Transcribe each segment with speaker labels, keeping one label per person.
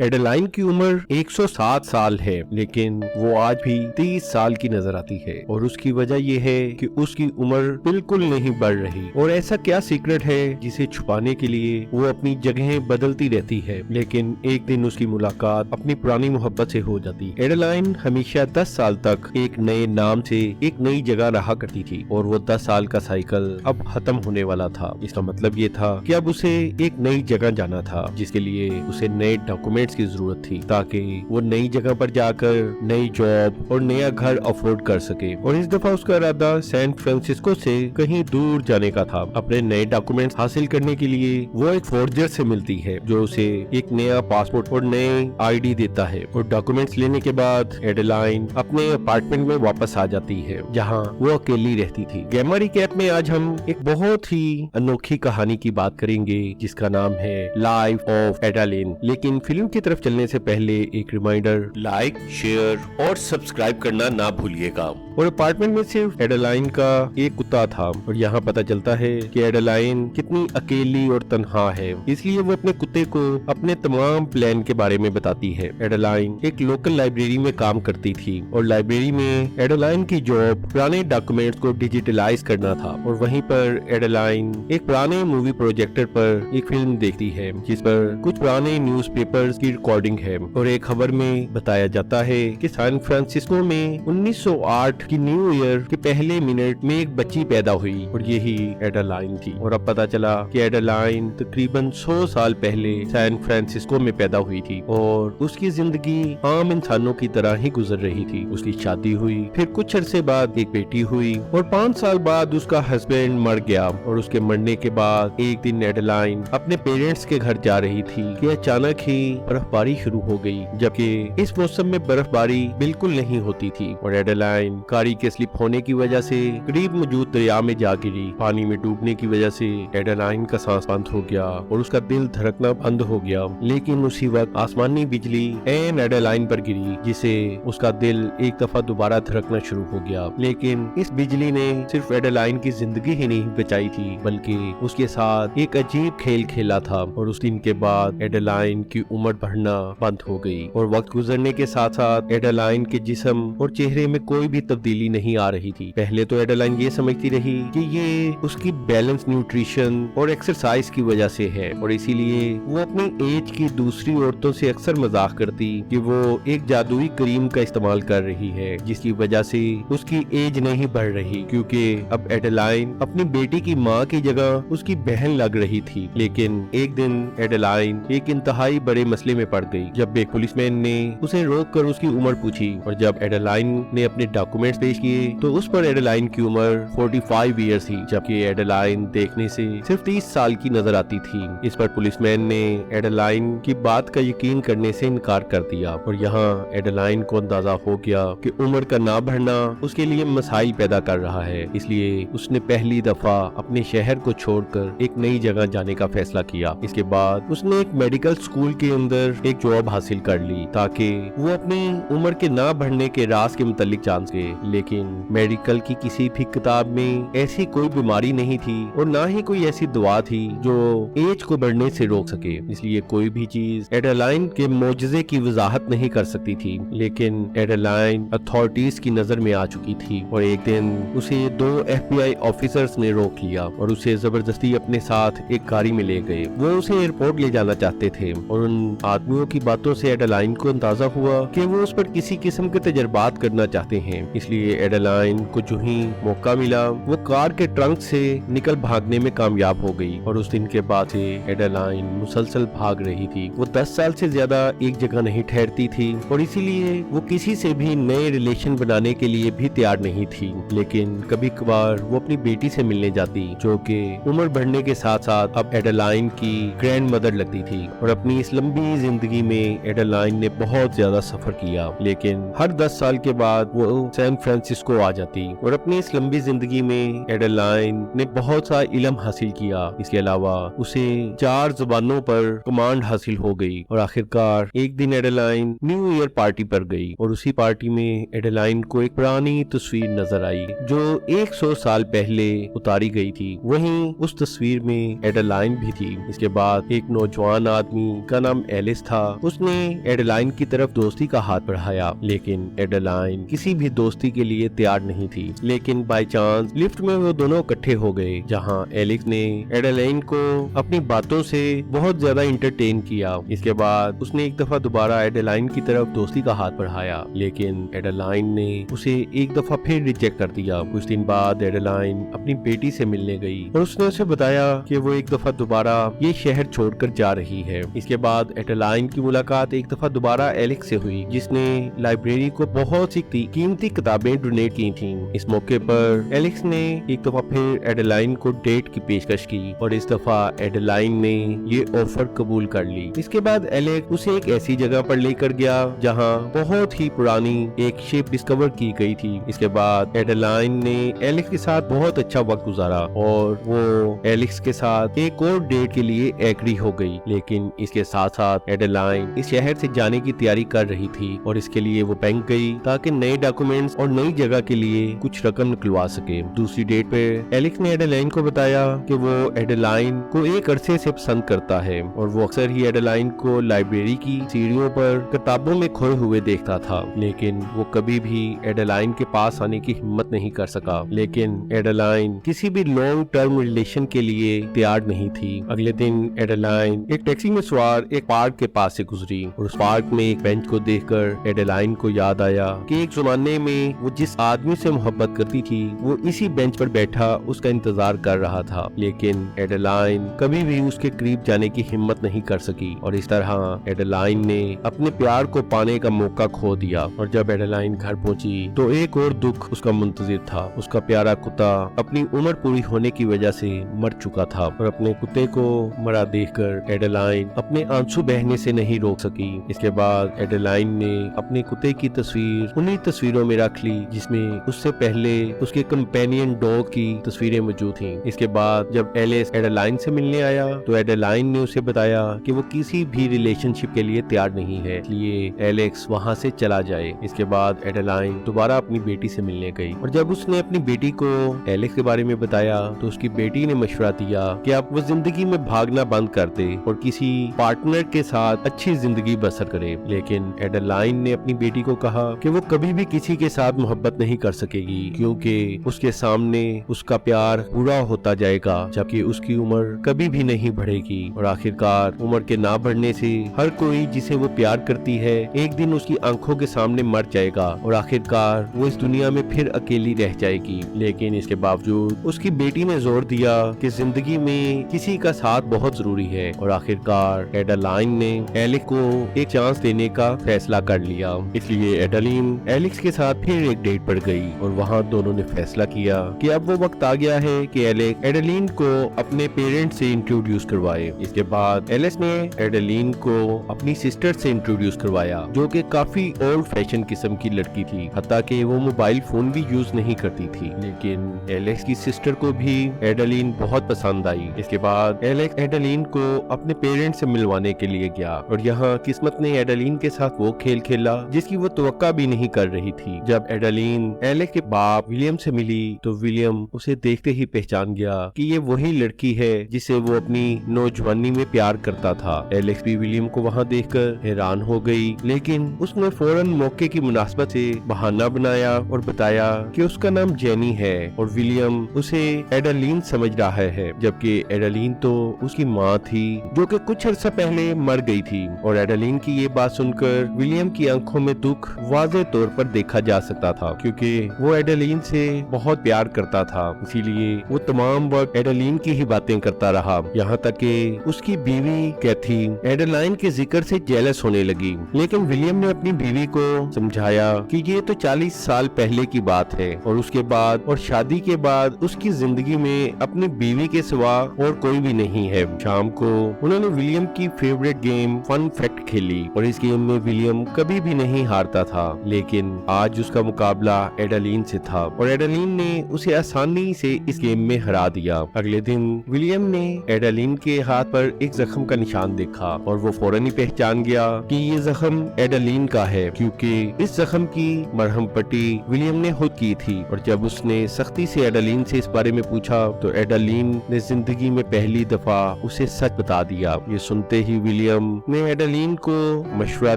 Speaker 1: एडेलाइन की उम्र 107 साल है, लेकिन वो आज भी 30 साल की नजर आती है और उसकी वजह ये है कि उसकी उम्र बिल्कुल नहीं बढ़ रही। और ऐसा क्या सीक्रेट है जिसे छुपाने के लिए वो अपनी जगहें बदलती रहती है, लेकिन एक दिन उसकी मुलाकात अपनी पुरानी मोहब्बत से हो जाती है। एडेलाइन हमेशा 10 साल तक एक नए नाम से एक नई जगह रहा करती थी और वो 10 साल का साइकिल अब खत्म होने वाला था। इसका मतलब ये था कि अब उसे एक नई जगह जाना था, जिसके लिए उसे नए डॉक्यूमेंट्स की जरूरत थी ताकि वो नई जगह पर जाकर नई जॉब और नया घर अफोर्ड कर सके। और इस दफा उसका इरादा सैन फ्रांसिस्को से कहीं दूर जाने का था। अपने नए डॉक्यूमेंट्स हासिल करने के लिए वो एक फोर्जर से मिलती है जो उसे एक नया पासपोर्ट और नए आईडी देता है। और डॉक्यूमेंट्स लेने के बाद एडेलाइन अपने अपार्टमेंट में वापस आ जाती है जहाँ वो अकेली रहती थी। गैमा रिकैप में आज हम एक बहुत ही अनोखी कहानी की बात करेंगे जिसका नाम है लाइफ ऑफ एडेलाइन। लेकिन फिल्म की तरफ चलने से पहले एक रिमाइंडर, लाइक, शेयर और सब्सक्राइब करना ना भूलिएगा। और अपार्टमेंट में सिर्फ एडेलाइन का एक कुत्ता था और यहाँ पता चलता है कि एडेलाइन कितनी अकेली और तन्हा है, इसलिए वो अपने कुत्ते को अपने तमाम प्लान के बारे में बताती है। एडेलाइन एक लोकल लाइब्रेरी में काम करती थी और लाइब्रेरी में एडेलाइन की जॉब पुराने डॉक्यूमेंट्स को डिजिटलाइज करना था। और वहीं पर एडेलाइन एक पुराने मूवी प्रोजेक्टर पर एक फिल्म देखती है जिस पर कुछ पुराने न्यूज़पेपर्स की रिकॉर्डिंग है। और एक खबर में बताया जाता है कि सैन फ्रांसिस्को में 1908 की न्यू ईयर के पहले मिनट में एक बच्ची पैदा हुई और यही एडेलाइन थी। और अब पता चला कि एडेलाइन तकरीबन 100 साल पहले सैन फ्रांसिस्को में पैदा हुई थी और उसकी जिंदगी आम इंसानों की तरह ही गुजर रही थी। उसकी शादी हुई, फिर कुछ अरसे बाद एक बेटी हुई और 5 साल बाद उसका हस्बैंड मर गया। और उसके मरने के बाद एक दिन एडेलाइन अपने पेरेंट्स के घर जा रही थी कि अचानक ही बर्फबारी शुरू हो गई, जबकि इस मौसम में बर्फबारी बिल्कुल नहीं होती थी। और एडेलाइन कारी के स्लिप होने की वजह से करीब मौजूद दरिया में जा गिरी। पानी में डूबने की वजह से एडेलाइन का सांस बंद हो गया और उसका दिल धड़कना बंद हो गया। लेकिन उसी वक्त आसमानी बिजली एन एडेलाइन पर गिरी, जिसे उसका दिल एक दफा दोबारा धड़कना शुरू हो गया। लेकिन इस बिजली ने सिर्फ एडेलाइन की जिंदगी ही नहीं बचाई थी, बल्कि उसके साथ एक अजीब खेल खेला था। और उस दिन के बाद एडेलाइन की उम्र बढ़ना बंद हो गई और वक्त गुजरने के साथ साथ एडेलाइन के जिस्म और चेहरे में कोई भी तब्दीली नहीं आ रही थी। पहले तो एडेलाइन ये समझती रही कि ये उसकी बैलेंस न्यूट्रिशन और एक्सरसाइज की वजह से है और इसीलिए वो अपनी एज की दूसरी औरतों से अक्सर मजाक करती कि वो एक जादुई क्रीम का इस्तेमाल कर रही है जिसकी वजह से उसकी एज नहीं बढ़ रही, क्योंकि अब एडेलाइन अपनी बेटी की माँ की जगह उसकी बहन लग रही थी। लेकिन एक दिन एडेलाइन एक इंतहाई बड़े मसले में पड़ गई जब एक पुलिसमैन ने उसे रोककर उसकी उम्र पूछी। और जब एडेलाइन ने अपने डॉक्यूमेंट्स पेश किए तो उस पर एडेलाइन की उम्र 45 ईयर्स थी, जबकि एडेलाइन देखने से सिर्फ 30 साल की नजर आती थी। इस पर पुलिसमैन ने एडेलाइन की बात का यकीन करने से इनकार कर दिया और यहाँ एडेलाइन को अंदाजा हो गया कि उम्र का ना बढ़ना उसके लिए मसाइल पैदा कर रहा है। इसलिए उसने पहली दफा अपने शहर को छोड़कर एक नई जगह जाने का फैसला किया। इसके बाद उसने एक मेडिकल स्कूल के अंदर एक जॉब हासिल कर ली ताकि वो अपनी उम्र के ना बढ़ने के राज के मुतालिक जान सके। लेकिन मेडिकल की किसी भी किताब में ऐसी कोई बीमारी नहीं थी और ना ही कोई ऐसी दवा थी जो एज को बढ़ने से रोक सके, इसलिए कोई भी चीज एडेलाइन के मोजज़े की वजाहत नहीं कर सकती थी। लेकिन एडेलाइन अथॉरिटीज की नजर में आ चुकी थी और एक दिन उसे 2 FBI ऑफिसर्स ने रोक लिया और उसे जबरदस्ती अपने साथ एक गाड़ी में ले गए। वो उसे एयरपोर्ट ले जाना चाहते थे और उन आदमियों की बातों से एडेलाइन को अंदाजा हुआ कि वो उस पर किसी किस्म के तजर्बात करना चाहते हैं। इसलिए एडेलाइन को जो ही मौका मिला वो कार के ट्रंक से निकल भागने में कामयाब हो गई। और उस दिन के बाद से एडेलाइन मुसलसल भाग रही थी। वो 10 साल से ज्यादा एक जगह नहीं ठहरती थी और इसीलिए वो किसी से भी नए रिलेशन बनाने के लिए भी तैयार नहीं थी। लेकिन कभी कभार वो अपनी बेटी से मिलने जाती जो कि उम्र बढ़ने के साथ साथ अब एडेलाइन की ग्रैंड मदर लगती थी। और अपनी इस लंबी जिंदगी में एडेलाइन ने बहुत ज्यादा सफर किया, लेकिन हर 10 साल के बाद वो सैन फ्रांसिस्को आ जाती और अपनी इस लंबी जिंदगी में एडेलाइन ने बहुत सा इल्म हासिल किया। इसके अलावा उसे 4 जुबानों पर कमांड हासिल हो गई और आखिरकार एक दिन एडेलाइन न्यू ईयर पार्टी पर गई और उसी पार्टी में एडेलाइन को एक पुरानी तस्वीर नजर आई जो 100 साल पहले उतारी गई थी। वहीं उस तस्वीर में एडेलाइन भी थी। इसके बाद एक नौजवान आदमी का नाम एलिस था। उसने एडेलाइन की तरफ दोस्ती का हाथ बढ़ाया, लेकिन एडेलाइन किसी भी दोस्ती के लिए तैयार नहीं थी। लेकिन बाय चांस लिफ्ट में वो दोनों इकट्ठे हो गए, जहां एलिस ने एडेलाइन को अपनी बातों से बहुत ज्यादा इंटरटेन किया। इसके बाद उसने एक दफा दोबारा एडेलाइन की तरफ दोस्ती का हाथ बढ़ाया, लेकिन एडेलाइन ने उसे एक दफा फिर रिजेक्ट कर दिया। कुछ दिन बाद एडेलाइन अपनी बेटी से मिलने गई और उसने उसे बताया कि वो एक दफा दोबारा ये शहर छोड़कर जा रही है। इसके बाद एडेलाइन की मुलाकात एक दफा दोबारा एलेक्स से हुई, जिसने लाइब्रेरी को बहुत सी कीमती किताबें डोनेट की थीं। इस मौके पर एलेक्स ने एक दफा फिर एडेलाइन को डेट की पेशकश की और इस दफा एडेलाइन ने ये ऑफर कबूल कर ली। इसके बाद एलेक्स उसे एक ऐसी जगह पर लेकर गया जहां बहुत ही पुरानी एक शिप डिस्कवर की गई थी। इसके बाद एडेलाइन ने एलेक्स के साथ बहुत अच्छा वक्त गुजारा और वो एलेक्स के साथ एक और डेट के लिए एग्री हो गई। लेकिन इसके साथ साथ एडेलाइन इस शहर से जाने की तैयारी कर रही थी और इसके लिए वो बैंक गई ताकि नए डॉक्यूमेंट्स और नई जगह के लिए कुछ रकम निकलवा सके। दूसरी डेट पे एलेक्स ने एडेलाइन को बताया कि वो एडेलाइन को एक अरसे से पसंद करता है और वो अक्सर ही एडेलाइन को लाइब्रेरी की सीढ़ियों पर किताबों में खोए हुए देखता था, लेकिन वो कभी भी एडेलाइन के पास आने की हिम्मत नहीं कर सका। लेकिन एडेलाइन किसी भी लॉन्ग टर्म रिलेशन के लिए तैयार नहीं थी। अगले दिन एडेलाइन एक टैक्सी में सवार एक पार्क के पास से गुजरी और उस पार्क में एक बेंच को देखकर एडेलाइन को याद आया कि एक जमाने में वो जिस आदमी से मोहब्बत करती थी वो इसी बेंच पर बैठा उसका इंतजार कर रहा था। लेकिन एडेलाइन कभी भी उसके करीब जाने की हिम्मत नहीं कर सकी और इस तरह एडेलाइन ने अपने प्यार को पाने का मौका खो दिया। और जब एडेलाइन घर पहुंची तो एक और दुख उसका मुंतजिर था। उसका प्यारा कुत्ता अपनी उम्र पूरी होने की वजह से मर चुका था और अपने कुत्ते को मरा देखकर एडेलाइन अपने आंसू बहने से नहीं रोक सकी। इसके बाद एडेलाइन ने अपने कुत्ते की तस्वीर उन्हीं तस्वीरों में रख ली जिसमें उससे पहले उसके कंपेनियन डॉग की तस्वीरें मौजूद थीं। इसके बाद जब एलिस एडेलाइन से मिलने आया तो एडेलाइन ने उसे बताया कि वो किसी भी रिलेशनशिप के लिए तैयार नहीं है, इसलिए एलेक्स वहाँ से चला जाए। इसके बाद एडेलाइन दोबारा अपनी बेटी से मिलने गई और जब उसने अपनी बेटी को एलेक्स के बारे में बताया तो उसकी बेटी ने मशवरा दिया कि आप वो जिंदगी में भागना बंद कर दे और किसी पार्टनर के साथ अच्छी जिंदगी बसर करे। लेकिन एडेलाइन ने अपनी बेटी को कहा कि वो कभी भी किसी के साथ मोहब्बत नहीं कर सकेगी क्योंकि उसके सामने उसका प्यार पूरा होता जाएगा जबकि उसकी उम्र कभी भी नहीं बढ़ेगी और आखिरकार उम्र के ना बढ़ने से हर कोई जिसे वो प्यार करती है एक दिन उसकी आंखों के सामने मर जाएगा और आखिरकार वो इस दुनिया में फिर अकेली रह जाएगी। लेकिन इसके बावजूद उसकी बेटी ने जोर दिया कि जिंदगी में किसी का साथ बहुत जरूरी है और आखिरकार एडेलाइन ने एलेक्स को एक चांस देने का फैसला कर लिया। इसलिए एडेलाइन एलेक्स के साथ फिर एक डेट पर गई और वहाँ दोनों ने फैसला किया कि अब वो वक्त आ गया है कि एलेक्स एडेलाइन को अपने पेरेंट्स से इंट्रोड्यूस करवाए। इसके बाद एलेक्स ने एडेलाइन को अपनी सिस्टर से इंट्रोड्यूस करवाया जो कि काफी ओल्ड फैशन किस्म की लड़की थी, हत्ता कि वो मोबाइल फोन भी यूज नहीं करती थी। लेकिन एलेक्स की सिस्टर को भी एडेलाइन बहुत पसंद आई। इसके बाद एलेक्स एडेलाइन को अपने पेरेंट्स से मिलवाने के लिए गया और यहाँ किस्मत ने एडेलाइन के साथ वो खेल खेला जिसकी वो तवक्का भी नहीं कर रही थी। जब एडेलाइन एलेक्स के बाप विलियम से मिली तो विलियम उसे देखते ही पहचान गया कि ये वही लड़की है जिसे वो अपनी नौजवानी में प्यार करता था। एलेक्स भी विलियम को वहाँ देखकर हैरान हो गई, लेकिन उसने फौरन मौके की मुनासबत से बहाना बनाया और बताया कि उसका नाम जेनी है और विलियम उसे एडेलाइन समझ रहा है, जबकि एडेलाइन तो उसकी माँ थी जो कि कुछ अर्सा पहले मर गई थी। और एडेलाइन की ये बात सुनकर विलियम की आंखों में दुख वाज़ेह तौर पर देखा जा सकता था क्योंकि वो एडेलाइन से बहुत प्यार करता था, इसीलिए वो तमाम वक्त एडेलाइन की ही बातें करता रहा। यहाँ तक कि उसकी बीवी कैथी एडेलाइन के जिक्र से जेलस होने लगी। लेकिन विलियम ने अपनी बीवी को समझाया कि ये तो 40 साल पहले की बात है और उसके बाद और शादी के बाद उसकी जिंदगी में अपनी बीवी के सिवा और कोई भी नहीं है। शाम को उन्होंने विलियम की फेवरेट गेम फन फैक्ट खेली और इस गेम में विलियम कभी भी नहीं हारता था, लेकिन आज उसका मुकाबला एडालीन से था और एडालीन ने उसे आसानी से इस गेम में हरा दिया। अगले दिन विलियम ने एडालीन के हाथ पर एक जख्म का निशान देखा और वो फौरन ही पहचान गया कि ये जख्म एडालीन का है, क्योंकि इस जख्म की मरहम पट्टी विलियम ने खुद की थी। और जब उसने सख्ती से एडालीन से इस बारे में पूछा तो एडालीन ने जिंदगी में पहली दफा उसे सच बता दिया। ये सुनते ही विलियम ने एडालीन को मशवरा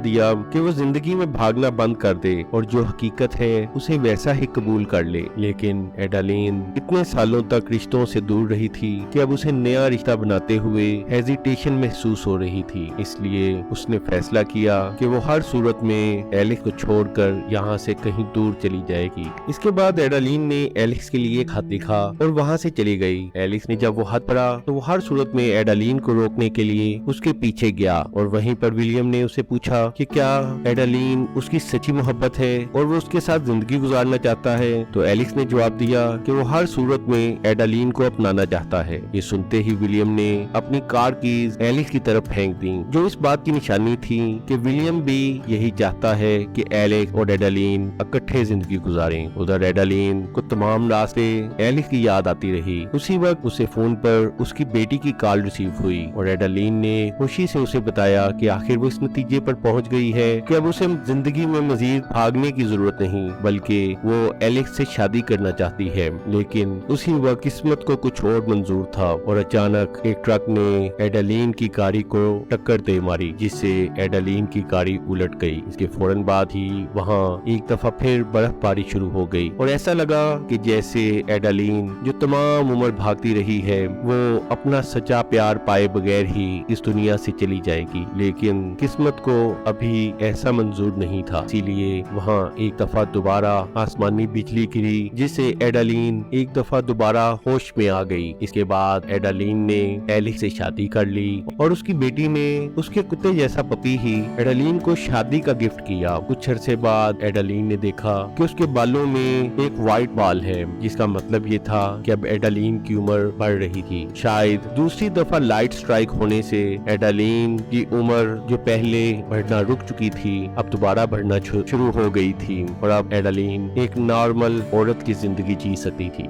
Speaker 1: दिया कि वो जिंदगी में भागना बंद कर दे और जो हकीकत है उसे वैसा ही कबूल कर ले। लेकिन एडालीन इतने सालों तक रिश्तों से दूर रही थी कि अब उसे नया रिश्ता बनाते हुए हेजिटेशन महसूस हो रही थी, इसलिए उसने फैसला किया कि वो हर सूरत में एलेक्स को छोड़कर यहाँ से कहीं दूर चली जाएगी। इसके बाद एडालीन ने एलेक्स के लिए एक खत लिखा और वहाँ से चली गई। एलेक्स ने जब वो खत पढ़ा तो वो हर सूरत में एडालीन को रोकने के लिए उसके पीछे गया और वहीं पर विलियम ने उसे पूछा कि क्या एडालीन उसकी सच्ची मोहब्बत है और वो उसके साथ जिंदगी गुजारना चाहता है। तो एलेक्स ने जवाब दिया कि वो हर सूरत में एडालीन को अपनाना चाहता है। ये सुनते ही विलियम ने अपनी कार कीज एलेक्स की तरफ फेंक दी, जो इस बात की निशानी थी कि विलियम भी यही चाहता है कि एलेक्स और एडालीन इकट्ठे जिंदगी गुजारें। उधर एडालीन को तमाम रास्ते एलेक्स की याद आती रही। उसी वक्त उसे फोन पर उसकी बेटी की कॉल रिसीव हुई और एडालीन ने खुशी से उसे बताया कि आखिर वो इस नतीजे पर पहुंच गई है कि अब उसे जिंदगी में मजीद भागने की जरूरत नहीं, बल्कि वो एलेक्स से शादी करना चाहती है। लेकिन उसी वक्त किस्मत को कुछ और मंजूर था और अचानक एक ट्रक ने एडालीन की गाड़ी को टक्कर दे मारी, जिससे एडालीन की गाड़ी उलट गई। इसके फौरन बाद ही वहाँ एक दफा फिर बर्फबारी शुरू हो गई और ऐसा लगा कि जैसे एडालीन जो तमाम उम्र भागती रही है वो अपना सच्चा प्यार पाए बगैर ही इस दुनिया से चली जाएगी। लेकिन किस्मत को अभी ऐसा मंजूर नहीं था, इसीलिए वहाँ एक दफा दोबारा आसमानी बिजली गिरी, जिससे एडालीन एक दफा दोबारा होश में आ गई। इसके बाद एडालीन ने एलेक्स से शादी कर ली और उसकी बेटी ने उसके कुत्ते जैसा पपी ही एडालीन को शादी का गिफ्ट किया। कुछ अरसे बाद एडालीन ने देखा कि उसके बालों में एक व्हाइट बाल है, जिसका मतलब ये था कि अब एडालीन की उम्र बढ़ रही थी। शायद दूसरी दफा लाइट स्ट्राइक होने से एडालीन की उम्र जो पहले बढ़ना रुक चुकी थी अब दोबारा बढ़ना शुरू हो गई थी और अब एडालीन एक नॉर्मल औरत की जिंदगी जी सकती थी।